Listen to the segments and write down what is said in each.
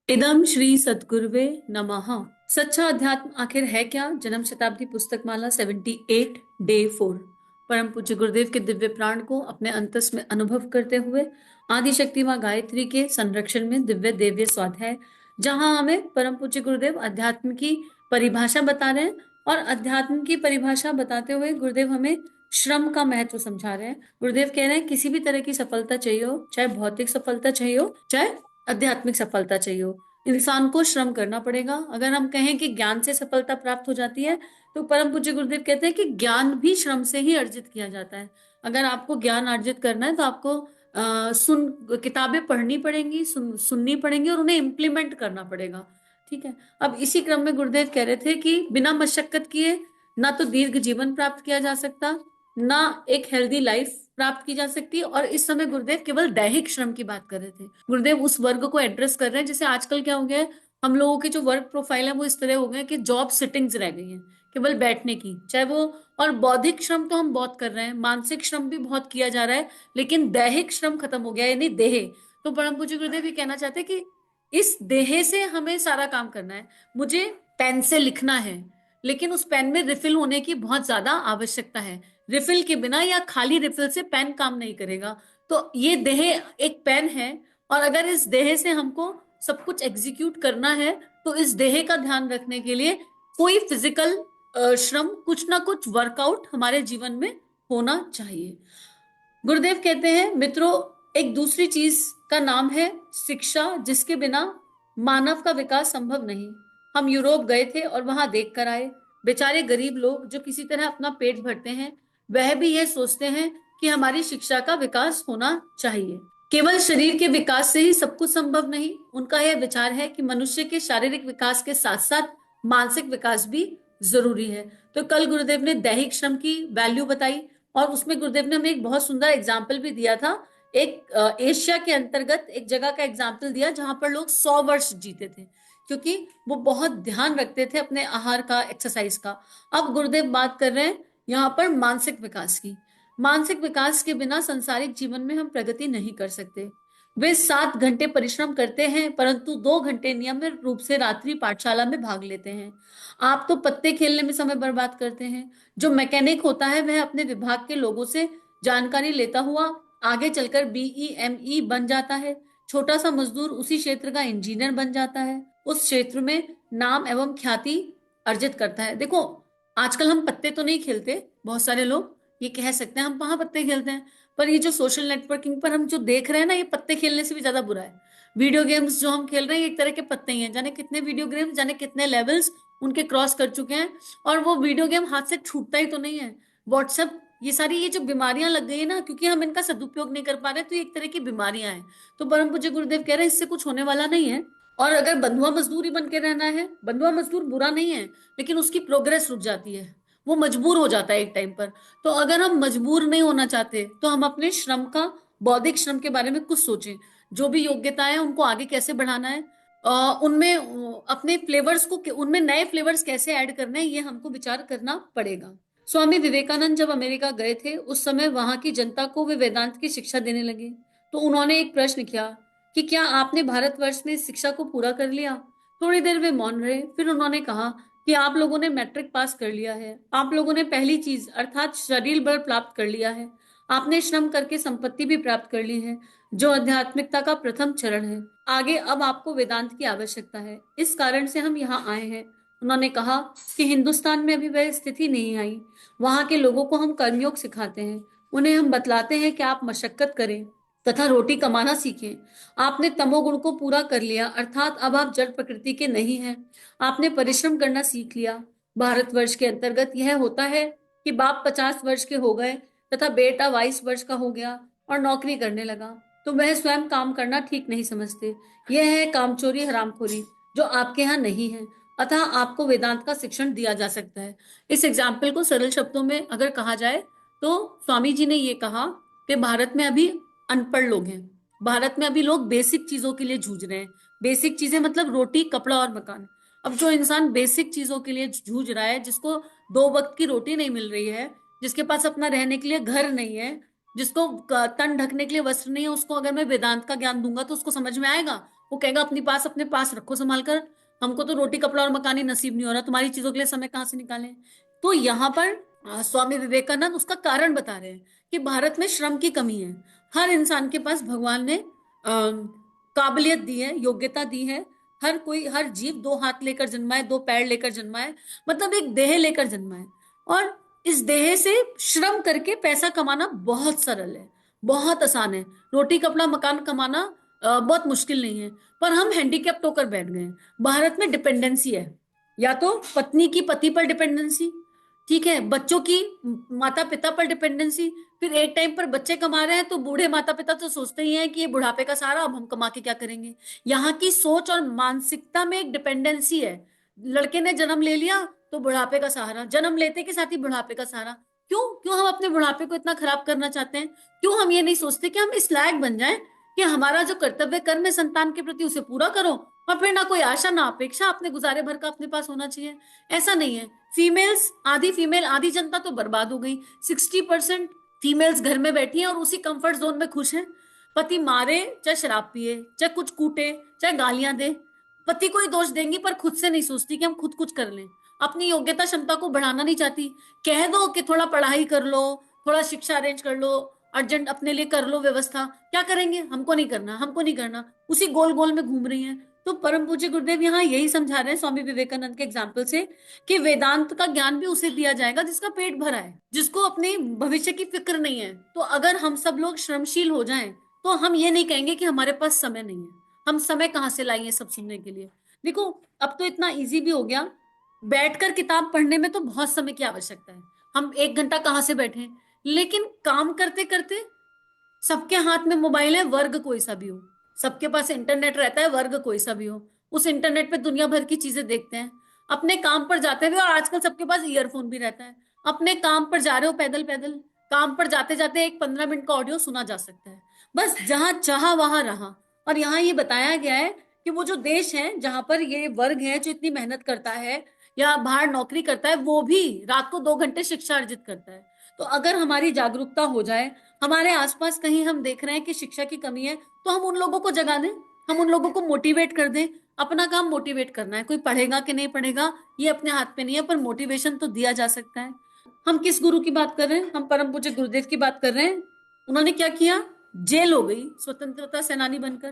इदम श्री सद्गुरुवे नमः। सच्चा अध्यात्म आखिर है क्या? जन्म शताब्दी पुस्तक माला 78 डे 4। परम पूज्य गुरुदेव के दिव्य प्राण को अपने अंतस में अनुभव करते हुए आदि शक्ति माँ गायत्री के संरक्षण में दिव्य देव्य स्वाध्याय, जहां हमें परम पूज्य गुरुदेव अध्यात्म की परिभाषा बता रहे हैं। और अध्यात्म की परिभाषा बताते हुए गुरुदेव हमें श्रम का महत्व समझा रहे हैं। गुरुदेव कह रहे हैं किसी भी तरह की सफलता चाहिए हो, चाहे भौतिक सफलता चाहिए हो, चाहे आध्यात्मिक सफलता चाहिए हो, इंसान को श्रम करना पड़ेगा। अगर हम कहें कि ज्ञान से सफलता प्राप्त हो जाती है, तो परम पूज्य गुरुदेव कहते हैं कि ज्ञान भी श्रम से ही अर्जित किया जाता है। अगर आपको ज्ञान अर्जित करना है तो आपको सुन किताबें पढ़नी पड़ेंगी, सुननी पड़ेंगी और उन्हें इम्प्लीमेंट करना पड़ेगा। ठीक है। अब इसी क्रम में गुरुदेव कह रहे थे कि बिना मशक्कत किए ना तो दीर्घ जीवन प्राप्त किया जा सकता, ना एक हेल्दी लाइफ प्राप्त की जा सकती है। और इस समय गुरुदेव केवल दैहिक श्रम की बात कर रहे थे। गुरुदेव उस वर्ग को एड्रेस कर रहे हैं जैसे आजकल क्या हो गया है, हम लोगों के जो वर्क प्रोफाइल है वो इस तरह हो गए कि जॉब सिटिंग्स रह गई हैं, केवल बैठने की, चाहे वो। और बौद्धिक श्रम तो हम बहुत कर रहे हैं, मानसिक श्रम भी बहुत किया जा रहा है, लेकिन दैहिक श्रम खत्म हो गया, यानी देह। तो परम पूज्य गुरुदेव ये कहना चाहते हैं कि इस देह से हमें सारा काम करना है। मुझे पेन से लिखना है, लेकिन उस पेन में रिफिल होने की बहुत ज्यादा आवश्यकता है। रिफिल के बिना या खाली रिफिल से पेन काम नहीं करेगा। तो ये देह एक पेन है, और अगर इस देह से हमको सब कुछ एग्जीक्यूट करना है, तो इस देह का ध्यान रखने के लिए कोई फिजिकल श्रम, कुछ ना कुछ वर्कआउट हमारे जीवन में होना चाहिए। गुरुदेव कहते हैं मित्रों, एक दूसरी चीज का नाम है शिक्षा, जिसके बिना मानव का विकास संभव नहीं। हम यूरोप गए थे और वहां देख कर आए, बेचारे गरीब लोग जो किसी तरह अपना पेट भरते हैं, वह भी यह सोचते हैं कि हमारी शिक्षा का विकास होना चाहिए। केवल शरीर के विकास से ही सब कुछ संभव नहीं। उनका यह विचार है कि मनुष्य के शारीरिक विकास के साथ साथ मानसिक विकास भी जरूरी है। तो कल गुरुदेव ने दैहिक श्रम की वैल्यू बताई, और उसमें गुरुदेव ने हमें एक बहुत सुंदर एग्जाम्पल भी दिया था। एक एशिया के अंतर्गत एक जगह का एग्जाम्पल दिया जहां पर लोग 100 वर्ष जीते थे, क्योंकि वो बहुत ध्यान रखते थे अपने आहार का, एक्सरसाइज का। अब गुरुदेव बात कर रहे हैं यहाँ पर मानसिक विकास की। मानसिक विकास के बिना संसारिक जीवन में हम प्रगति नहीं कर सकते। वे 7 घंटे परिश्रम करते हैं, परंतु 2 घंटे नियमित रूप से रात्रि पाठशाला में भाग लेते हैं। आप तो पत्ते खेलने में समय बर्बाद करते हैं। जो मैकेनिक होता है वह अपने विभाग के लोगों से जानकारी लेता हुआ आगे चलकर BEME बन जाता है। छोटा सा मजदूर उसी क्षेत्र का इंजीनियर बन जाता है, उस क्षेत्र में नाम एवं ख्याति अर्जित करता है। देखो, आजकल हम पत्ते तो नहीं खेलते, बहुत सारे लोग ये कह सकते हैं हम कहाँ पत्ते खेलते हैं, पर ये जो सोशल नेटवर्किंग पर हम जो देख रहे हैं ना, ये पत्ते खेलने से भी ज्यादा बुरा है। वीडियो गेम्स जो हम खेल रहे हैं, ये एक तरह के पत्ते ही हैं। जाने कितने वीडियो गेम्स, जाने कितने लेवल्स उनके क्रॉस कर चुके हैं, और वो वीडियो गेम हाथ से छूटता ही तो नहीं है। व्हाट्सएप, ये सारी ये जो बीमारियां लग गई है ना, क्योंकि हम इनका सदुपयोग नहीं कर पा रहे, तो ये एक तरह की बीमारियां हैं। तो परम पूज्य गुरुदेव कह रहे हैं इससे कुछ होने वाला नहीं है। और अगर बंधुआ मजदूर ही बन के रहना है, बंधुआ मजदूर बुरा नहीं है, लेकिन उसकी प्रोग्रेस रुक जाती है, वो मजबूर हो जाता है एक टाइम पर। तो अगर हम मजबूर नहीं होना चाहते, तो हम अपने श्रम का, बौद्धिक श्रम के बारे में कुछ सोचें। जो भी योग्यताएं हैं उनको आगे कैसे बढ़ाना है, उनमें अपने फ्लेवर्स को, उनमें नए फ्लेवर्स कैसे ऐड करने हैं, ये हमको विचार करना पड़ेगा। स्वामी विवेकानंद जब अमेरिका गए थे, उस समय वहां की जनता को वे वेदांत की शिक्षा देने लगे। तो उन्होंने एक प्रश्न किया कि क्या आपने भारतवर्ष में इस शिक्षा को पूरा कर लिया? थोड़ी देर वे मौन रहे, फिर उन्होंने कहा कि आप लोगों ने मैट्रिक पास कर लिया है, आप लोगों ने पहली चीज अर्थात शरीर बल प्राप्त कर लिया है, आपने श्रम करके संपत्ति भी प्राप्त कर ली है, जो आध्यात्मिकता का प्रथम चरण है। आगे अब आपको वेदांत की आवश्यकता है, इस कारण से हम यहाँ आए हैं। उन्होंने कहा कि हिंदुस्तान में अभी वह स्थिति नहीं आई। वहां के लोगों को हम कर्मयोग सिखाते हैं, उन्हें हम बतलाते हैं कि आप मशक्कत करें तथा रोटी कमाना सीखें। आपने तमोगुण को पूरा कर लिया, अर्थात अब आप जड़ प्रकृति के नहीं हैं। आपने परिश्रम करना सीख लिया। भारतवर्ष के अंतर्गत यह होता है कि बाप 50 वर्ष के हो गए तथा बेटा 22 वर्ष का हो गया और नौकरी करने लगा, तो वह स्वयं काम करना ठीक नहीं समझते। यह है कामचोरी, हरामखोरी, जो आपके यहाँ नहीं है। अतः आपको वेदांत का शिक्षण दिया जा सकता है। इस एग्जाम्पल को सरल शब्दों में अगर कहा जाए, तो स्वामी जी ने ये कहा कि भारत में अभी अनपढ़ लोग हैं। भारत में अभी लोग बेसिक चीजों के लिए जूझ रहे हैं। बेसिक चीजें मतलब रोटी, कपड़ा और मकान। अब जो इंसान बेसिक चीजों के लिए जूझ रहा है, जिसको 2 वक्त की रोटी नहीं मिल रही है, जिसके पास अपना रहने के लिए घर नहीं है, जिसको तन ढकने के लिए वस्त्र नहीं है, उसको अगर मैं वेदांत का ज्ञान दूंगा तो उसको समझ में आएगा? वो कहेगा अपने पास रखो संभाल कर, हमको तो रोटी कपड़ा और मकान ही नसीब नहीं हो रहा, तुम्हारी चीजों के लिए समय कहाँ से निकालें। तो यहाँ पर स्वामी विवेकानंद उसका कारण बता रहे हैं कि भारत में श्रम की कमी है। हर इंसान के पास भगवान ने काबिलियत दी है, योग्यता दी है। हर कोई, हर जीव दो हाथ लेकर जन्मा है, दो पैर लेकर जन्मा है, मतलब एक देह लेकर जन्मा है। और इस देह से श्रम करके पैसा कमाना बहुत सरल है, बहुत आसान है। रोटी कपड़ा मकान कमाना बहुत मुश्किल नहीं है। पर हम हैंडीकैप्ट होकर बैठ गए हैं। भारत में डिपेंडेंसी है, या तो पत्नी की पति पर डिपेंडेंसी, ठीक है, बच्चों की माता पिता पर डिपेंडेंसी। फिर एक टाइम पर बच्चे कमा रहे हैं तो बूढ़े माता पिता तो सोचते ही हैं कि ये बुढ़ापे का सहारा, अब हम कमा के क्या करेंगे। यहाँ की सोच और मानसिकता में एक डिपेंडेंसी है। लड़के ने जन्म ले लिया तो बुढ़ापे का सहारा, जन्म लेते के साथ ही बुढ़ापे का सहारा। क्यों क्यों हम अपने बुढ़ापे को इतना खराब करना चाहते हैं? क्यों हम ये नहीं सोचते कि हम इस लायक बन जाएं कि हमारा जो कर्तव्य कर्म है संतान के प्रति उसे पूरा करो, और फिर ना कोई आशा ना अपेक्षा, अपने गुजारे भर का अपने पास होना चाहिए। ऐसा नहीं है। फीमेल्स, आधी फीमेल आधी जनता तो बर्बाद हो गई। 60% फीमेल्स घर में बैठी हैं और उसी कंफर्ट जोन में खुश हैं। पति मारे चाहे शराब पिए, चाहे कुछ कूटे, चाहे गालियां दे, पति को ही दोष देंगी, पर खुद से नहीं सोचती कि हम खुद कुछ कर लें। अपनी योग्यता क्षमता को बढ़ाना नहीं चाहती। कह दो कि थोड़ा पढ़ाई कर लो, थोड़ा शिक्षा अरेंज कर लो, अर्जेंट अपने लिए कर लो व्यवस्था, क्या करेंगे? हमको नहीं करना, हमको नहीं करना, उसी गोल गोल में घूम रही हैं। तो परम पूज्य गुरुदेव यहाँ यही समझा रहे हैं स्वामी विवेकानंद के एग्जाम्पल से कि वेदांत का ज्ञान भी उसे दिया जाएगा जिसका पेट भरा है, जिसको अपने भविष्य की फिक्र नहीं है। तो अगर हम सब लोग श्रमशील हो जाएं तो हम ये नहीं कहेंगे कि हमारे पास समय नहीं है। हम समय कहाँ से लाएंगे सब सुनने के लिए? देखो, अब तो इतना इजी भी हो गया, बैठकर किताब पढ़ने में तो बहुत समय की आवश्यकता है। हम 1 घंटा कहाँ से बैठे, लेकिन काम करते करते सबके हाथ में मोबाइल है, वर्ग कोई सा भी हो, सबके पास इंटरनेट रहता है, वर्ग कोई सा भी हो, उस इंटरनेट पे दुनिया भर की चीजें देखते हैं। अपने काम पर जाते हुए, और आजकल सबके पास ईयरफोन भी रहता है, अपने काम पर जा रहे हो पैदल पैदल, काम पर जाते जाते एक 15 मिनट का ऑडियो सुना जा सकता है। बस जहां चाहा वहां रहा। और यहाँ ये बताया गया है कि वो जो देश है जहां पर ये वर्ग है जो इतनी मेहनत करता है या बाहर नौकरी करता है, वो भी रात को 2 घंटे शिक्षा अर्जित करता है। तो अगर हमारी जागरूकता हो जाए, हमारे आसपास कहीं हम देख रहे हैं कि शिक्षा की कमी है, तो हम उन लोगों को जगा दें, हम उन लोगों को मोटिवेट कर दें। अपना काम मोटिवेट करना है। कोई पढ़ेगा कि नहीं पढ़ेगा ये अपने हाथ पे नहीं है, पर मोटिवेशन तो दिया जा सकता है। हम किस गुरु की बात कर रहे हैं? हम परम पूज्य गुरुदेव की बात कर रहे हैं। उन्होंने क्या किया? जेल हो गई स्वतंत्रता सेनानी बनकर,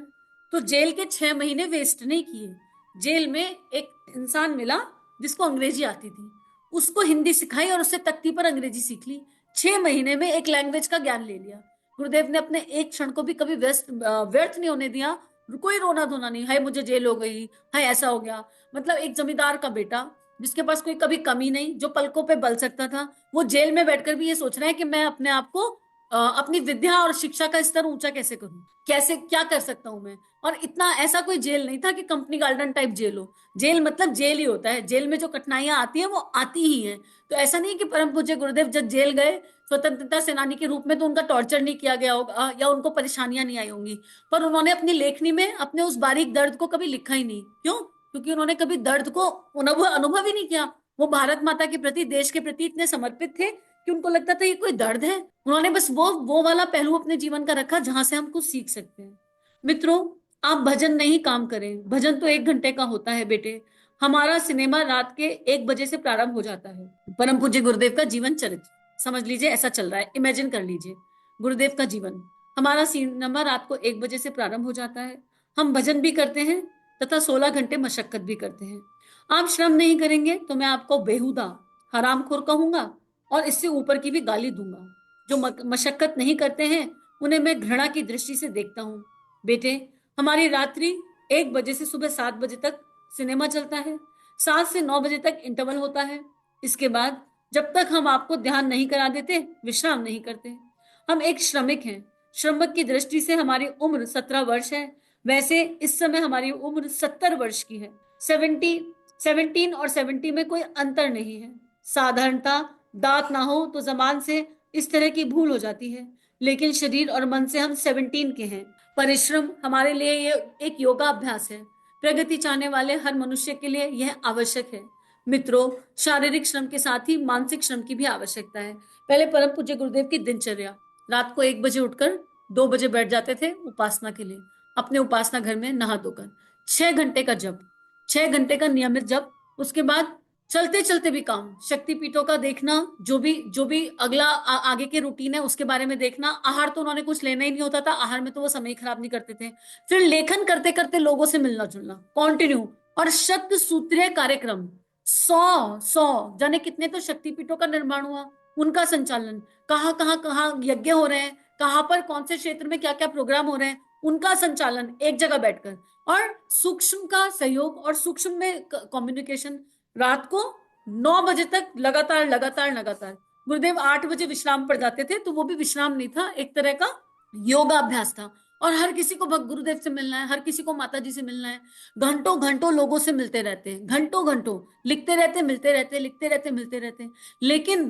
तो जेल के 6 महीने वेस्ट नहीं किए। जेल में एक इंसान मिला जिसको अंग्रेजी आती थी, उसको हिंदी सिखाई और उससे तख्ती पर अंग्रेजी सीख ली। 6 महीने में एक लैंग्वेज का ज्ञान ले लिया। गुरुदेव ने अपने एक क्षण को भी कभी व्यर्थ नहीं होने दिया। कोई रोना धोना नहीं, हाय मुझे जेल हो गई, हाय ऐसा हो गया। मतलब एक जमींदार का बेटा जिसके पास कोई कभी कमी नहीं, जो पलकों पे बल सकता था, वो जेल में बैठकर भी ये सोच रहा है कि मैं अपने आप को अपनी विद्या और शिक्षा का स्तर ऊंचा कैसे करूं, कैसे क्या कर सकता हूं मैं। और इतना ऐसा कोई जेल नहीं था कि कंपनी गार्डन टाइप जेल हो। जेल मतलब जेल ही होता है, जेल में जो कठिनाइयां आती है वो आती ही है। तो ऐसा नहीं कि परम पूज्य गुरुदेव जब जेल गए स्वतंत्रता सेनानी के रूप में तो उनका टॉर्चर नहीं किया गया होगा या उनको परेशानियां नहीं आई होंगी, पर उन्होंने अपनी लेखनी में अपने उस बारीक दर्द को कभी लिखा ही नहीं। क्यों? क्योंकि उन्होंने कभी दर्द को अनुभव ही नहीं किया। वो भारत माता के प्रति, देश के प्रति इतने समर्पित थे कि उनको लगता था ये कोई दर्द है। उन्होंने बस वो वाला पहलू अपने जीवन का रखा जहां से हम कुछ सीख सकते हैं। मित्रों, आप भजन नहीं काम करें, भजन तो 1 घंटे का होता है बेटे। हमारा सिनेमा रात के 1 बजे से प्रारंभ हो जाता है। परम पूज्य गुरुदेव का जीवन चरित्र समझ लीजिए ऐसा चल रहा है, इमेजिन कर लीजिए गुरुदेव का जीवन। हमारा सिनेमा रात को 1 बजे से प्रारंभ हो जाता है। हम भजन भी करते हैं तथा 16 घंटे मशक्कत भी करते हैं। आप श्रम नहीं करेंगे तो मैं आपको बेहुदा हरामखोर कहूंगा और इससे ऊपर की भी गाली दूंगा। जो मशक्कत नहीं करते हैं उन्हें मैं घृणा की दृष्टि से देखता हूँ। बेटे, हमारी रात्रि 1 बजे से सुबह 7 बजे तक सिनेमा चलता है। 7 से 9 बजे तक इंटरवल होता है। इसके बाद जब तक हम आपको ध्यान नहीं करा देते, विश्राम नहीं करते। हम एक श्रमिक हैं। श्रमिक की दृष्टि से हमारी उम्र 17 वर्ष है, वैसे इस समय हमारी उम्र 70 वर्ष की है। 17 और 70 में कोई अंतर नहीं है। साधारणता दांत ना हो तो जबान से इस तरह की भूल हो जाती है, लेकिन शरीर और मन से हम 17 के हैं। परिश्रम हमारे लिए ये एक योगा अभ्यास है। प्रगति चाहने वाले हर मनुष्य के लिए यह आवश्यक है। मित्रों, शारीरिक श्रम के साथ ही मानसिक श्रम की भी आवश्यकता है। पहले परम पूज्य गुरुदेव की दिनचर्या, रात को 1 बजे उठकर 2 बजे बैठ जाते थे उपासना के लिए, अपने उपासना घर में नहा धोकर। 6 घंटे का जप, 6 घंटे का नियमित जप। उसके बाद चलते चलते भी काम, शक्तिपीठों का देखना, जो भी अगला आगे के रूटीन है उसके बारे में देखना। आहार तो उन्होंने कुछ लेना ही नहीं होता था, आहार में तो वो समय खराब नहीं करते थे। फिर लेखन करते करते लोगों से मिलना जुलना कॉन्टिन्यू, और शब्द सूत्रीय कार्यक्रम, 100 जाने कितने तो शक्तिपीठों का निर्माण हुआ, उनका संचालन, कहाँ यज्ञ हो रहे हैं, कहाँ पर कौन से क्षेत्र में क्या क्या प्रोग्राम हो रहे हैं, उनका संचालन एक जगह बैठकर, और सूक्ष्म का सहयोग और सूक्ष्म में कम्युनिकेशन। रात को 9 बजे तक लगातार लगातार लगातार। गुरुदेव 8 बजे विश्राम पड़ जाते थे, तो वो भी विश्राम नहीं था, एक तरह का योगाभ्यास था। और हर किसी को भक्त गुरुदेव से मिलना है, हर किसी को माता जी से मिलना है। घंटों घंटों लोगों से मिलते रहते हैं, घंटों घंटों लिखते रहते, मिलते रहते, लिखते रहते, मिलते रहते। लेकिन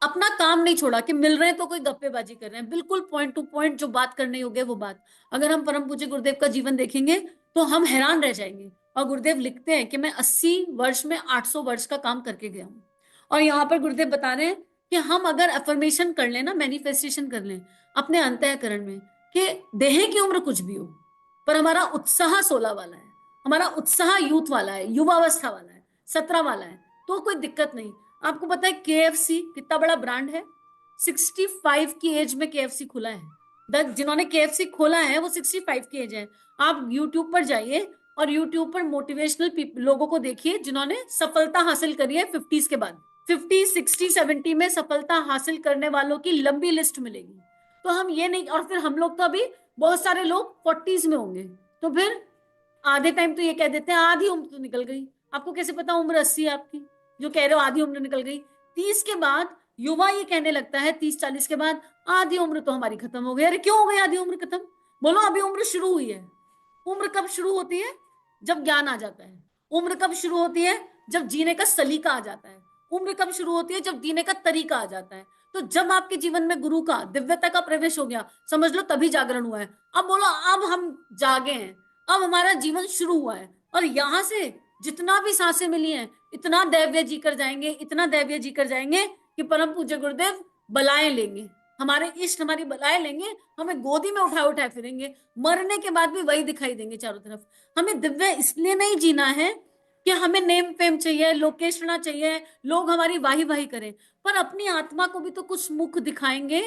अपना काम नहीं छोड़ा कि मिल रहे हैं तो कोई गप्पेबाजी कर रहे हैं, बिल्कुल पॉइंट टू पॉइंट जो बात करने योग्य है वो बात। अगर हम परम पूज्य गुरुदेव का जीवन देखेंगे तो हम हैरान रह जाएंगे। और गुरुदेव लिखते हैं कि मैं 80 वर्ष में 800 वर्ष का काम करके गया हूं। और यहाँ पर गुरुदेव बता रहे हैं कि हम अगर अफर्मेशन कर लें ना, मैनिफेस्टेशन कर लें अपने अंतःकरण में कि देह की उम्र कुछ भी हो, पर हमारा उत्साह 16 वाला है, हमारा उत्साह यूथ वाला है, युवावस्था वाला है, 17 वाला है, तो कोई दिक्कत नहीं। आपको पता है केएफसी कितना बड़ा ब्रांड है? 65 की एज में केएफसी खुला है। जिन्होंने केएफसी खोला है वो 65 की एज है। आप यूट्यूब पर जाइए और यूट्यूब पर मोटिवेशनल लोगों को देखिए जिन्होंने सफलता हासिल करी है 50s के बाद। 50, 60, 70 में सफलता हासिल करने वालों की लंबी लिस्ट मिलेगी। तो हम ये नहीं, और फिर हम लोग तो अभी बहुत सारे लोग 40s में होंगे, तो फिर आधे टाइम तो ये कह देते हैं आधी उम्र तो निकल गई। आपको कैसे पता उम्र 80 है आपकी, जो कह रहे हो आधी उम्र निकल गई? 30 के बाद युवा ये कहने लगता है, 30-40 के बाद आधी उम्र तो हमारी खत्म हो गई। अरे क्यों हो गई आधी उम्र खत्म? बोलो अभी उम्र शुरू हुई है। उम्र कब शुरू होती है? जब ज्ञान आ जाता है। उम्र कब शुरू होती है? जब जीने का सलीका आ जाता है। उम्र कब शुरू होती है? जब जीने का तरीका आ जाता है। तो जब आपके जीवन में गुरु का, दिव्यता का प्रवेश हो गया, समझ लो तभी जागरण हुआ है। अब बोलो अब हम जागे हैं, अब हमारा जीवन शुरू हुआ है, और यहां से जितना भी सांसें मिली हैं इतना दैव्य जी कर जाएंगे, इतना दैव्य जी कर जाएंगे कि परम पूज्य गुरुदेव बलाएं लेंगे, हमारे इष्ट हमारी बलाएं लेंगे, हमें गोदी में उठाए उठाए फिरेंगे। मरने के बाद भी वही दिखाई देंगे चारों तरफ। हमें दिव्य इसलिए नहीं जीना है कि हमें नेम फेम चाहिए, लोकेशना चाहिए, लोग हमारी वाही वाही करें, पर अपनी आत्मा को भी तो कुछ मुख दिखाएंगे।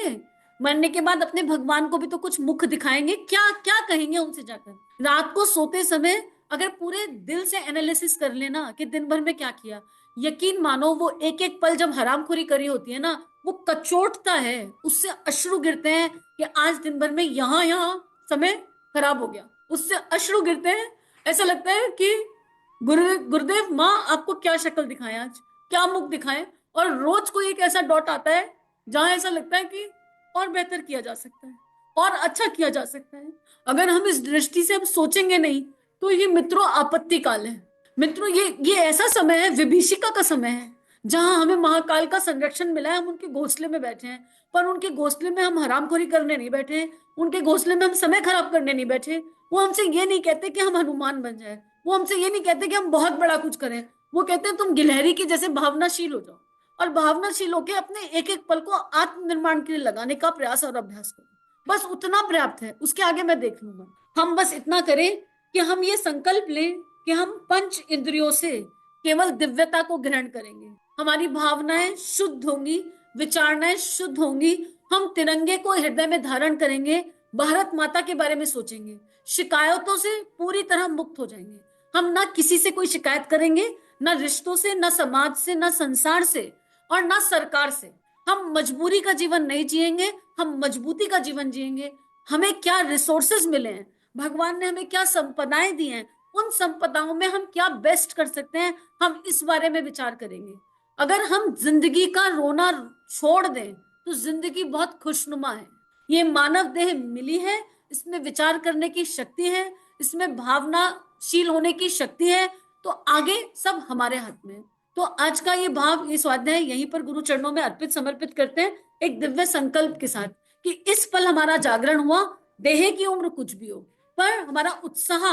मरने के बाद अपने भगवान को भी तो कुछ मुख दिखाएंगे, क्या क्या कहेंगे उनसे जाकर। रात को सोते समय अगर पूरे दिल से एनालिसिस कर लेना कि दिन भर में क्या किया, यकीन मानो वो एक एक पल जब हरामखोरी करी होती है ना, वो कचोटता है, उससे अश्रु गिरते हैं कि आज दिन भर में यहाँ यहाँ समय खराब हो गया, उससे अश्रु गिरते हैं। ऐसा लगता है कि गुरुदेव माँ आपको क्या शक्ल दिखाएं, आज क्या मुख दिखाएं। और रोज को एक ऐसा डॉट आता है जहां ऐसा लगता है कि और बेहतर किया जा सकता है, और अच्छा किया जा सकता है। अगर हम इस दृष्टि से हम सोचेंगे नहीं तो ये मित्रों आपत्ति काल है। मित्रों ये ऐसा समय है, विभीषिका का समय है, जहां हमें महाकाल का संरक्षण मिला है। हम उनके घोंसले में बैठे हैं, पर उनके घोंसले में हम हरामखोरी करने नहीं बैठे, उनके घोंसले में हम समय खराब करने नहीं बैठे। वो हमसे ये नहीं कहते कि हम हनुमान बन जाए, वो हमसे ये नहीं कहते कि हम बहुत बड़ा कुछ करें। वो कहते हैं तुम गिलहरी की जैसे भावनाशील हो जाओ, और भावनाशील होकर अपने एक एक पल को आत्मनिर्माण के लिए लगाने का प्रयास और अभ्यास करो। बस उतना पर्याप्त है, उसके आगे मैं देख लूंगा। हम बस इतना करें कि हम ये संकल्प लें कि हम पंच इंद्रियों से केवल दिव्यता को ग्रहण करेंगे। हमारी भावनाएं शुद्ध होंगी, विचारणाएं शुद्ध होंगी। हम तिरंगे को हृदय में धारण करेंगे, भारत माता के बारे में सोचेंगे, शिकायतों से पूरी तरह मुक्त हो जाएंगे। हम ना किसी से कोई शिकायत करेंगे, ना रिश्तों से, ना समाज से, ना संसार से, और ना सरकार से। हम मजबूरी का जीवन नहीं जिएंगे, हम मजबूती का जीवन जिएंगे। हमें क्या रिसोर्सेज मिले हैं, भगवान ने हमें क्या संपदाएं दी हैं, उन संपदाओं में हम क्या बेस्ट कर सकते हैं, हम इस बारे में विचार करेंगे। अगर हम जिंदगी का रोना छोड़ दें तो जिंदगी बहुत खुशनुमा है। ये मानव देह मिली है, इसमें विचार करने की शक्ति है, इसमें भावनाशील होने की शक्ति है, तो आगे सब हमारे हाथ में। तो आज का ये भाव, ये स्वाध्याय यहीं पर गुरु चरणों में अर्पित समर्पित करते हैं, एक दिव्य संकल्प के साथ कि इस पल हमारा जागरण हुआ। देह की उम्र कुछ भी हो, पर हमारा उत्साह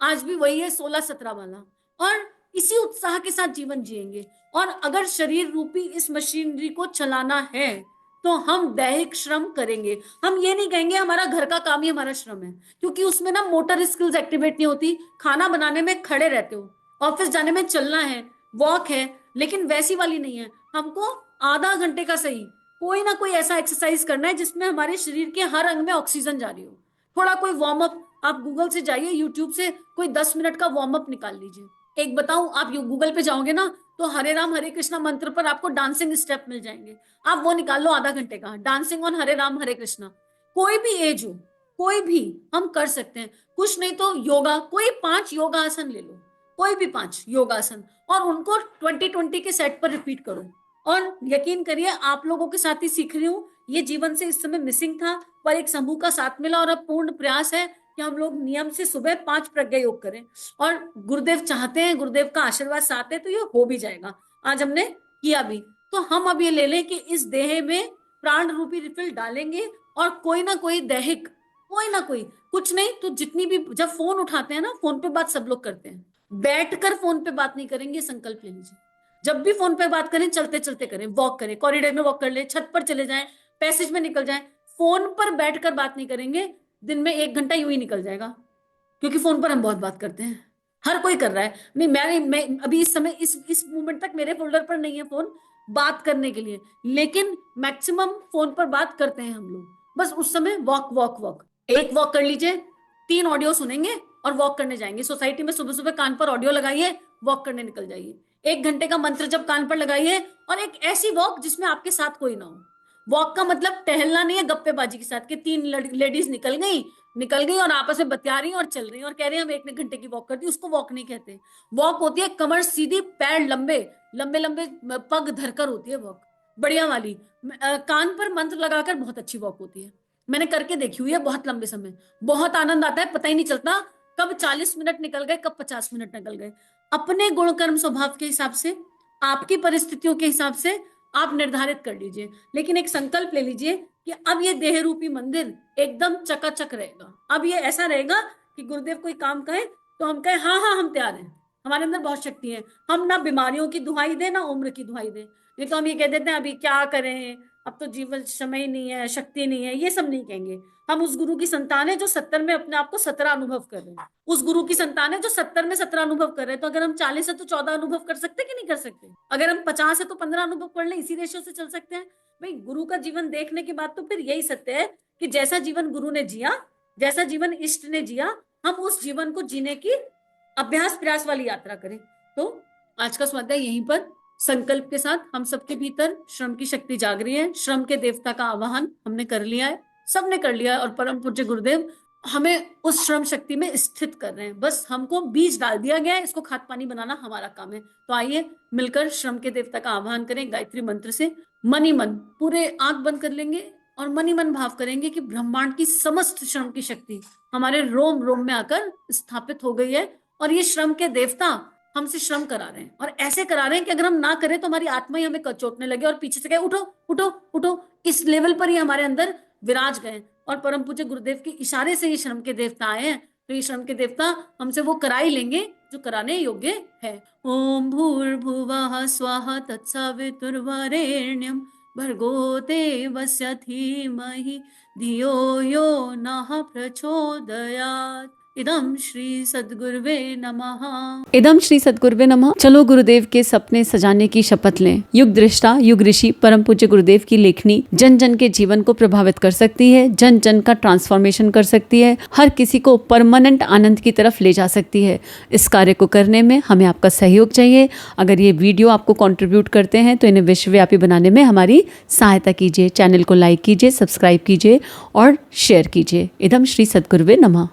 आज भी वही है, 16-17 वाला, और इसी उत्साह के साथ जीवन जिएंगे। और अगर शरीर रूपी इस मशीनरी को चलाना है तो हम दैहिक श्रम करेंगे। हम ये नहीं कहेंगे हमारा घर का काम ही हमारा श्रम है, क्योंकि उसमें ना मोटर स्किल्स एक्टिवेट नहीं होती। खाना बनाने में खड़े रहते हो, ऑफिस जाने में चलना है, वॉक है, लेकिन वैसी वाली नहीं है। हमको आधा घंटे का सही कोई ना कोई ऐसा एक्सरसाइज करना है जिसमें हमारे शरीर के हर अंग में ऑक्सीजन जा रही हो। थोड़ा कोई वार्म अप, आप गूगल से जाइए, यूट्यूब से कोई 10 मिनट का वार्म अप निकाल लीजिए। एक बताऊं, आप गूगल पे जाओगे ना तो हरे राम हरे कृष्णा मंत्र पर आपको डांसिंग स्टेप मिल जाएंगे। आप वो निकाल लो आधा घंटे का, डांसिंग ऑन हरे राम हरे कृष्णा। कोई भी एज हो, कोई भी हम कर सकते हैं। कुछ नहीं तो योगा, कोई 5 योगा आसन ले लो, कोई भी 5 योगासन, और उनको 20-20 के सेट पर रिपीट करो। और यकीन करिए, आप लोगों के साथ ही सीख रही हूँ, ये जीवन से इस समय मिसिंग था, पर एक समूह का साथ मिला और अब पूर्ण प्रयास है कि हम लोग नियम से सुबह 5 प्रज्ञा योग करें। और गुरुदेव चाहते हैं, गुरुदेव का आशीर्वाद साथ है, तो ये हो भी जाएगा। आज हमने किया भी, तो हम अब ये ले लें कि इस देह में प्राण रूपी रिफिल डालेंगे और कोई ना कोई दैहिक, कोई ना कोई, कुछ नहीं तो जितनी भी, जब फोन उठाते हैं ना, फोन पे बात सब लोग करते हैं, बैठकर फोन पे बात नहीं करेंगे, संकल्प ले लीजिए। जब भी फोन पे बात करें, चलते चलते करें, वॉक करें, कॉरिडोर में वॉक कर ले, छत पर चले जाएं, पैसेज में निकल जाएं, फोन पर बैठकर बात नहीं करेंगे। दिन में 1 घंटा यूं ही निकल जाएगा, क्योंकि फोन पर हम बहुत बात करते हैं, हर कोई कर रहा है। नहीं, मैं अभी इस समय इस मोमेंट तक मेरे फोल्डर पर नहीं है फोन बात करने के लिए, लेकिन मैक्सिमम फोन पर बात करते हैं हम लोग। बस उस समय वॉक वॉक वॉक, एक वॉक कर लीजिए, 3 ऑडियो सुनेंगे और वॉक करने जाएंगे। सोसाइटी में सुबह सुबह कान पर ऑडियो लगाइए, वॉक करने निकल जाइए। 1 घंटे का मंत्र जब कान पर लगाइए, और एक ऐसी वॉक जिसमें आपके साथ कोई ना हो। वॉक का मतलब टहलना नहीं है गप्पेबाजी के साथ, कि 3 लेडीज निकल गई और आपस में बतिया रही और चल रही और कह रही हम 1 घंटे की वॉक करती, उसको वॉक नहीं कहते। वॉक होती है कमर सीधी, पैर लंबे लंबे लंबे, पग धरकर होती है वॉक, बढ़िया वाली। कान पर मंत्र लगाकर बहुत अच्छी वॉक होती है, मैंने करके देखी हुई है बहुत लंबे समय, बहुत आनंद आता है, पता ही नहीं चलता कब 40 मिनट निकल गए, कब 50 मिनट निकल गए। अपने गुण कर्म स्वभाव के हिसाब से, आपकी परिस्थितियों के हिसाब से आप निर्धारित कर लीजिए, लेकिन एक संकल्प ले लीजिए कि अब ये देह रूपी मंदिर एकदम चकाचक रहेगा। अब ये ऐसा रहेगा कि गुरुदेव कोई काम कहे तो हम कहें हाँ हाँ हम तैयार हैं, हमारे अंदर बहुत शक्ति है। हम ना बीमारियों की दुहाई दें, ना उम्र की दुहाई दें। नहीं तो हम ये कह देते हैं अभी क्या करें, अब तो जीवन समय ही नहीं है, शक्ति नहीं है, ये सब नहीं कहेंगे। हम उस गुरु की संतान है जो 70 में अपने आप को 17 अनुभव कर रहे हैं, उस गुरु की संतान है जो 70 में 17 अनुभव कर रहे हैं। तो अगर हम 40 है तो 14 अनुभव कर सकते कि नहीं कर सकते? अगर हम 50 है तो 15 अनुभव कर ले, इसी रेशियो से चल सकते हैं। भाई, गुरु का जीवन देखने के बाद तो फिर यही सत्य है कि जैसा जीवन गुरु ने जिया, जैसा जीवन इष्ट ने जिया, हम उस जीवन को जीने की अभ्यास प्रयास वाली यात्रा करें। तो आज का स्वाध्याय यहीं पर संकल्प के साथ, हम सबके भीतर श्रम की शक्ति जाग रही है, श्रम के देवता का आवाहन हमने कर लिया है, सबने कर लिया है, और परम पूज्य गुरुदेव हमें उस श्रम शक्ति में स्थित कर रहे हैं। बस हमको बीज डाल दिया गया है, इसको खाद पानी बनाना हमारा काम है। तो आइए मिलकर श्रम के देवता का आह्वान करें गायत्री मंत्र से। मन ही मन पूरे आंख बंद कर लेंगे और मन ही मन भाव करेंगे कि ब्रह्मांड की समस्त श्रम की शक्ति हमारे रोम रोम में आकर स्थापित हो गई है, और ये श्रम के देवता हमसे श्रम करा रहे हैं, और ऐसे करा रहे हैं कि अगर हम ना करें तो हमारी आत्मा ही हमें कचोटने लगे और पीछे से कहे उठो उठो उठो। इस लेवल पर ही हमारे अंदर विराज गए, और परम पूज्य गुरुदेव के इशारे से ये श्रम के देवता आए हैं। तो ये श्रम के देवता हमसे वो करा ही लेंगे जो कराने योग्य है। ओम भूर्भुवः स्वः तत्सवितुर्वरेण्यं भर्गो देवस्य धीमहि धियो यो नः प्रचोदयात्। इदम श्री सद्गुरुवे नमः। इदम श्री सद्गुरुवे नमः। चलो गुरुदेव के सपने सजाने की शपथ लें। युग दृष्टा, युग ऋषि परम पूज्य गुरुदेव की लेखनी जन जन के जीवन को प्रभावित कर सकती है, जन जन का ट्रांसफॉर्मेशन कर सकती है, हर किसी को परमानेंट आनंद की तरफ ले जा सकती है। इस कार्य को करने में हमें आपका सहयोग चाहिए। अगर ये वीडियो आपको कंट्रीब्यूट करते हैं तो इन्हें विश्वव्यापी बनाने में हमारी सहायता कीजिए। चैनल को लाइक कीजिए, सब्सक्राइब कीजिए और शेयर कीजिए। इदम श्री सद्गुरुवे नमः।